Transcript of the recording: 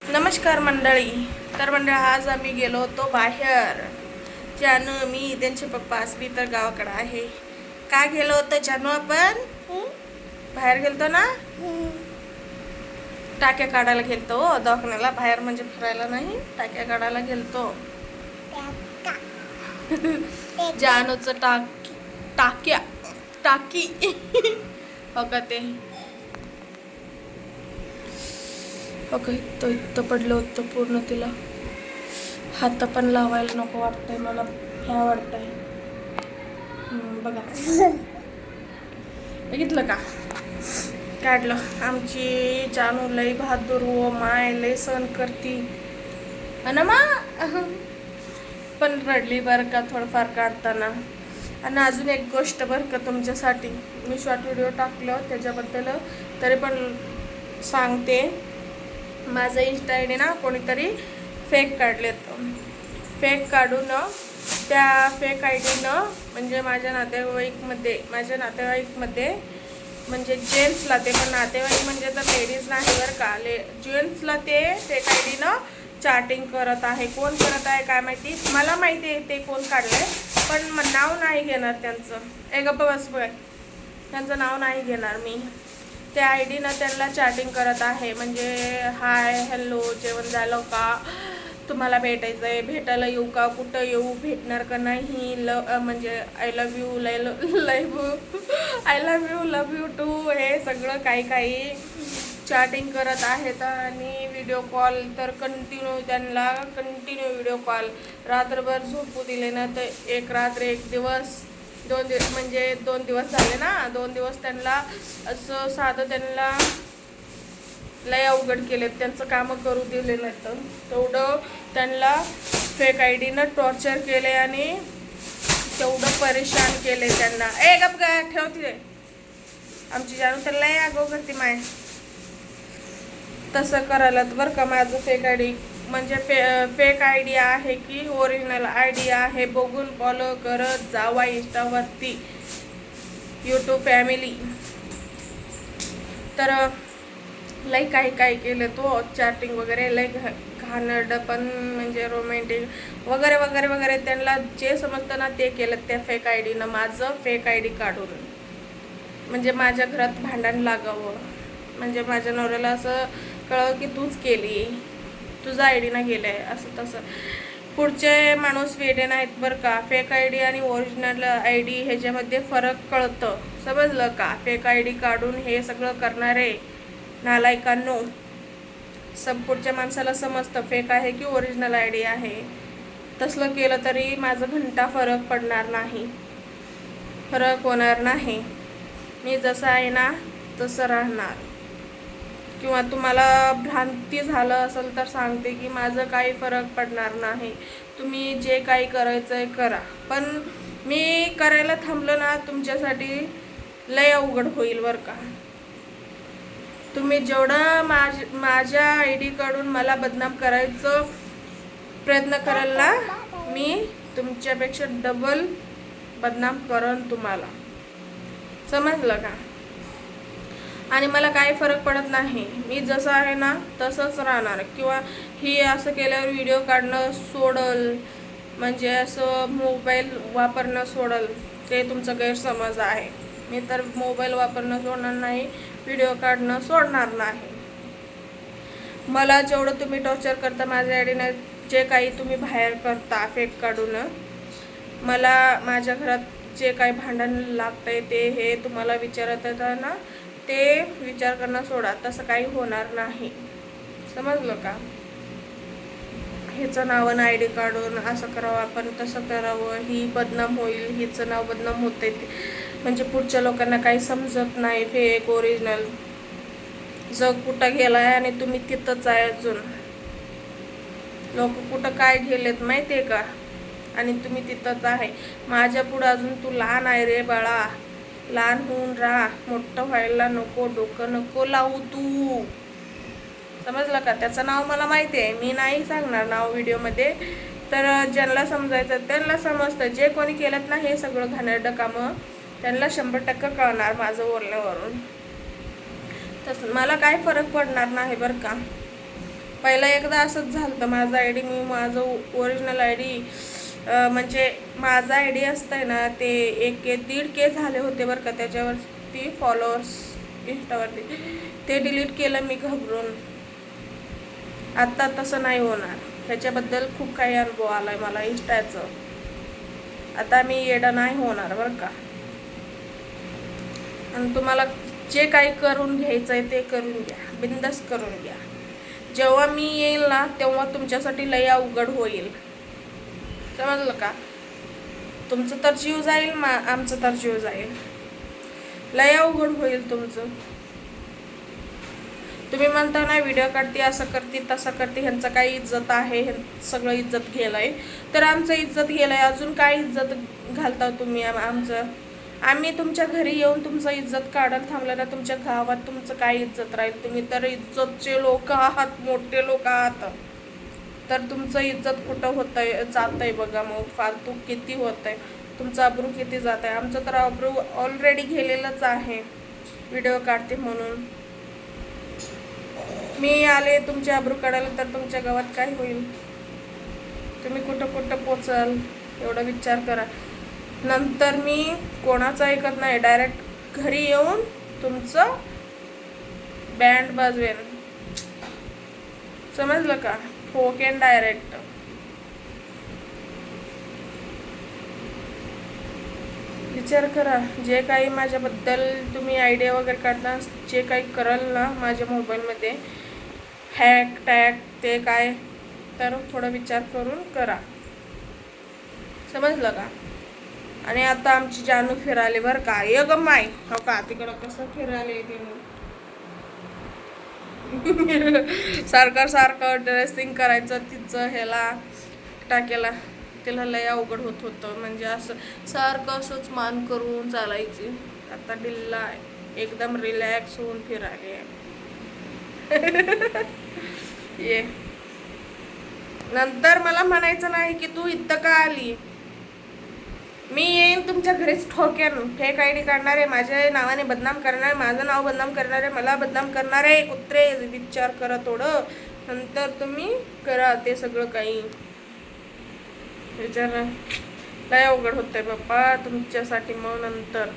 नमस्कार मंडळी. तर मंडळी आज आम्ही गेलो होतो बाहेर. जानू, मी, त्यांचे पप्पा आसबी तर गावाकडे आहे. का गेलो होतो जानू? आपण बाहेर गेलतो ना, टाक्या काढायला गेलतो. दवाखान्याला बाहेर म्हणजे फिरायला नाही, टाक्या काढायला गेलतो. जानूचं टाक्या टाकी हो का ते हो का इथं पडलं होतं पूर्ण. तिला हात पण लावायला नको वाटतंय मला, ह्या वाटतंय. बघा बघितलं का, काढलं. आमची जानू लई बहादूर व माय लई सहन करती ना मा. पण रडली बरं का थोडंफार काढताना. आणि अजून एक गोष्ट बरं का तुमच्यासाठी, मी शॉर्ट व्हिडिओ टाकलं त्याच्याबद्दल तरी पण सांगते. माझं इंस्टा आय डी ना कोणीतरी फेक काढलेत. फेक काढून त्या फेक आय डीनं म्हणजे माझ्या नातेवाईकमध्ये म्हणजे जेंट्सला, ते पण नातेवाईक म्हणजे तर लेडीज नाही बरं का, जेंट्सला ते फेक आय डीनं चॅटिंग करत आहे. कोण करत आहे काय माहिती, मला माहिती आहे ते कोण काढलंय, पण नाव नाही घेणार त्यांचं. गप्प बस बघ, त्यांचं नाव नाही घेणार मी. त्या आय डीनं त्यांना चॅटिंग करत आहे, म्हणजे हाय हॅलो जेवण झालं का, तुम्हाला भेटायचं आहे, भेटायला येऊ का, कुठं येऊ, भेटणार का नाही, म्हणजे I love you love you too, हे सगळं काही चॅटिंग करत आहेत. आणि व्हिडिओ कॉल तर कंटिन्यू व्हिडिओ कॉल, रात्रभर झोपू दिले ना तर एक रात्र एक दिवस, 2 दिवस झाले ना, 2 दिवस त्यांना असं साधं त्यांना लय अवघड केलेत, त्यांचं कामं करू दिले नाही. तर तेवढं त्यांना फेक आय डीनं टॉर्चर केले आणि तेवढं परेशान केले त्यांना. गप गा ठेवते, आमची जानू तर लय आगाऊ करते माय. तसं करायला बरं का. माझं फेक आय डी म्हणजे फेक आय डी आहे की ओरिजिनल आय डी आहे बघून फॉलो करत जावा इंस्टावरती, यूट्यूब फॅमिली. तर लई काही केलं तो चॅटिंग वगैरे, लई घाणेरडं पण म्हणजे रोमॅन्टिक वगैरे वगैरे वगैरे, त्यांना जे समजतं ना ते केलं त्या फेक आय डीनं. माझं फेक आय डी काढून म्हणजे माझ्या घरात भांडण लागावं, म्हणजे माझ्या नवऱ्याला असं कळलं की तूच केली, तुझं आय डीनं गेलं आहे, असं तसं. पुढचे माणूस वेडे नाहीत बरं का. फेक आय डी आणि ओरिजिनल आय डी ह्याच्यामध्ये फरक कळतं, समजलं का. फेक आय डी काढून हे सगळं करणारे नालायकांनो, पुढच्या माणसाला समजतं फेक आहे की ओरिजिनल आय डी आहे. तसलं केलं तरी माझं घंटा फरक पडणार नाही, फरक होणार नाही. मी जसं आहे ना तसं राहणार. किंवा तुम्हाला भ्रांती झालं असेल तर सांगते की माझं काही फरक पडणार नाही. तुम्ही जे काही करायचं आहे करा, पण मी करायला थांबलं ना तुमच्यासाठी लय अवघड होईल बरं का. तुम्ही जेवढं माझ्या आय डीकडून मला बदनाम करायचं प्रयत्न कराल ना, मी तुमच्यापेक्षा डबल बदनाम करन तुम्हाला, समजलं का. आणि मला काही फरक पडत नाही, मी जसं आहे ना तसंच राहणार. किंवा ही असं केल्यावर व्हिडिओ काढणं सोडल, म्हणजे असं मोबाईल वापरणं सोडल, ते तुमचं गैरसमज आहे. मी तर मोबाईल वापरणं सोडणार नाही, व्हिडिओ काढणं सोडणार नाही. मला जेवढं तुम्ही टॉर्चर करता माझ्या आयडीनं, जे काही तुम्ही बाहेर करता फेक काढून, मला माझ्या घरात जे काही भांडण लागतंय ते हे तुम्हाला विचारत येतं ना, ते विचार करणं सोडा. तसं काही होणार नाही, समजलं का. हिचं नावानं आय डी काढून असं करावं आपण, तसं करावं, ही बदनाम होईल, हिचं नाव बदनाम होते, म्हणजे पुढच्या लोकांना काही समजत नाही. फेक ओरिजिनल जग कुठं गेलं आहे आणि तुम्ही तिथंच आहे अजून. लोक कुठं काय गेलेत माहिती आहे का, आणि तुम्ही तिथंच आहे. माझ्या पुढं अजून तू लहान आहे रे बाळा, लहान होऊन राहा, मोठं व्हायला नको, डोकं नको लावू तू, समजलं का. त्याचं नाव मला माहिती आहे, मी नाही सांगणार नाव व्हिडिओमध्ये. तर ज्यांना समजायचं त्यांना समजतं, जे कोणी केलं ना हे सगळं घाणेरडं कामं, त्यांना 100% कळणार माझं बोलण्यावरून. तसं मला काय फरक पडणार नाही बरं का. पहिला एकदा असंच झालं तर माझा आय डी, मी माझं ओरिजिनल आय डी म्हणजे माझा आय डी असतंय ना ते 1.5K झाले होते बरं का त्याच्यावरती फॉलोअर्स इंस्टावरती. ते डिलीट केलं मी घाबरून. आत्ता तसं नाही होणार. ह्याच्याबद्दल खूप काही अनुभव आला आहे मला इंस्टाचं. आता मी येडं नाही होणार बरं का. आणि तुम्हाला जे काही करून घ्यायचं आहे ते करून घ्या, बिंदास करून घ्या. जेव्हा मी येईल ना तेव्हा तुमच्यासाठी लय अवघड होईल, समजलं का. तुमचं तर जीव जाईल, आमचं तर जीव जाईल. लय अवघड होईल तुमचं. तुम्ही म्हणता ना व्हिडिओ काढते, असं करते तसं करते, ह्यांचं काय इज्जत आहे, हे सगळं इज्जत गेलंय. तर आमचं इज्जत गेलंय, अजून काय इज्जत घालता तुम्ही आमचं. आम्ही तुमच्या घरी येऊन तुमचं इज्जत काढायला थांबलं ना, तुमच्या गावात तुमचं काय इज्जत राहील. तुम्ही तर इज्जतचे लोक आहात, मोठे लोक आहात. तर तुमचं इज्जत कुठं होतंय, जातंय बघा. मग फालतू किती होतंय, तुमचं अब्रू किती जात आहे. आमचं तर अब्रू ऑलरेडी गेलेलंच आहे व्हिडिओ काढते म्हणून. मी आले तुमचे अब्रू काढायला तर तुमच्या गावात काय होईल, तुम्ही कुठं कुठं पोचाल एवढा विचार करा. नंतर मी कोणाचं ऐकत नाही, डायरेक्ट घरी येऊन तुमचं बँड वाजवेन, समजलं का. ठोकेन डायरेक्ट. विचार करा. जे काही माझ्याबद्दल तुम्ही आयडिया वगैरे काढता, जे काही कराल ना माझ्या मोबाईलमध्ये हॅक टॅग ते काय, तर थोडा विचार करून करा, समजलं का. आणि आता आमची जानू फिराली बरं का. ये ग माय, हो का तिकडं कसं फिराले ते. सारखं सारखं ड्रेसिंग करायचं तिचं ह्याला टाकेला, तिला लय अवघड होत होतं. म्हणजे असं सारखं असंच मान करून चालायची. आता डिल्ला आहे, एकदम रिलॅक्स होऊन फिरायली. ये नंतर मला म्हणायचं नाही की तू इथं का आली. मी येईन तुमच्या घरीच ठोकेन. फेक आयडी काढणारे, माझ्या नावाने बदनाम करणारे, माझं नाव बदनाम करणारे, मला बदनाम करणारे कुत्रे, विचार करा थोडं. नंतर तुम्ही करा ते सगळं काही. विचार लय अवघड होतंय बाप्पा तुमच्यासाठी. मग नंतर